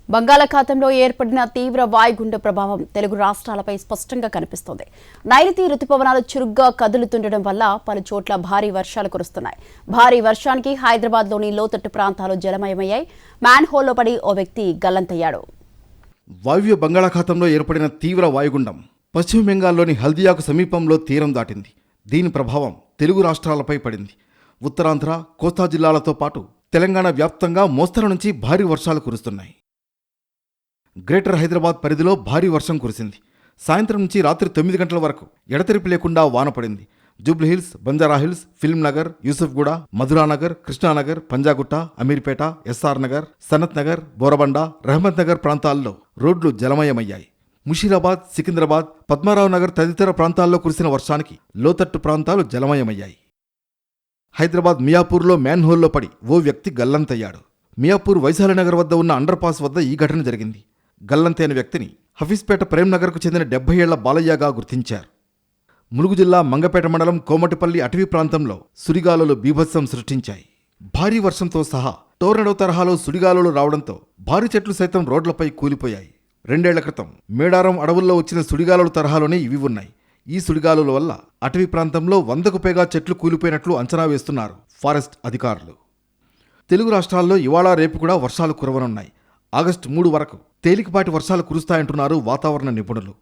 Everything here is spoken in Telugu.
బంగాళాఖాతంలో ఏర్పడిన తీవ్ర వాయుగుండ ప్రభావం తెలుగు రాష్ట్రాలపై స్పష్టంగా కనిపిస్తోంది. నైరుతి రుతుపవనాలు చురుగ్గా కదులుతుండడం వల్ల పలు చోట్ల భారీ వర్షాలు కురుస్తున్నాయి. భారీ వర్షానికి హైదరాబాద్లోని లోతట్టు ప్రాంతాలు జలమయమయ్యాయి. మ్యాన్ హోల్లో పడి ఓ వ్యక్తి గల్లంతయ్యాడు. వాయువ్య బంగాళాఖాతంలో ఏర్పడిన తీవ్ర వాయుగుండం పశ్చిమ బెంగాల్లోని హల్దియాకు సమీపంలో తీరం దాటింది. దీని ప్రభావం తెలుగు రాష్ట్రాలపై పడింది. ఉత్తరాంధ్ర, కోస్తా జిల్లాలతో పాటు తెలంగాణ వ్యాప్తంగా మోస్తరు నుంచి భారీ వర్షాలు కురుస్తున్నాయి. గ్రేటర్ హైదరాబాద్ పరిధిలో భారీ వర్షం కురిసింది. సాయంత్రం నుంచి రాత్రి 9 గంటల వరకు ఎడతెరిపి లేకుండా వాన పడింది. జూబ్లీహిల్స్, బంజారాహిల్స్, ఫిల్మ్నగర్, యూసుఫ్గూడ, మధురానగర్, కృష్ణానగర్, పంజాగుట్ట, అమీర్పేట, ఎస్ఆర్ నగర్, సనత్ నగర్, బోరబండ, రహమత్ నగర్ ప్రాంతాల్లో రోడ్లు జలమయమయ్యాయి. ముషీరాబాద్, సికింద్రాబాద్, పద్మారావు నగర్ తదితర ప్రాంతాల్లో కురిసిన వర్షానికి లోతట్టు ప్రాంతాలు జలమయమయ్యాయి. హైదరాబాద్ మియాపూర్లో మ్యాన్హోల్లో పడి ఓ వ్యక్తి గల్లంతయ్యాడు. మియాపూర్ వైశాలినగర్ వద్ద ఉన్న అండర్ పాస్ వద్ద ఈ ఘటన జరిగింది. గల్లంతైన వ్యక్తిని హఫీజ్పేట ప్రేమ్నగర్కు చెందిన 70 ఏళ్ల బాలయ్యగా గుర్తించారు. ములుగు జిల్లా మంగపేట మండలం కోమటిపల్లి అటవీ ప్రాంతంలో సుడిగాలులు బీభత్సం సృష్టించాయి. భారీ వర్షంతో సహా టోర్నడో తరహాలో సుడిగాలులు రావడంతో భారీ చెట్లు సైతం రోడ్లపై కూలిపోయాయి. 2 ఏళ్ల క్రితం మేడారం అడవుల్లో వచ్చిన సుడిగాలుల తరహాలోనే ఇవి ఉన్నాయి. ఈ సుడిగాలుల వల్ల అటవీ ప్రాంతంలో 100కు పైగా చెట్లు కూలిపోయినట్లు అంచనా వేస్తున్నారు ఫారెస్ట్ అధికారులు. తెలుగు రాష్ట్రాల్లో ఇవాళ రేపు కూడా వర్షాలు కురవనున్నాయి. ఆగస్టు 3 వరకు తేలికపాటి వర్షాలు కురుస్తాయంటున్నారు వాతావరణ నిపుణులు.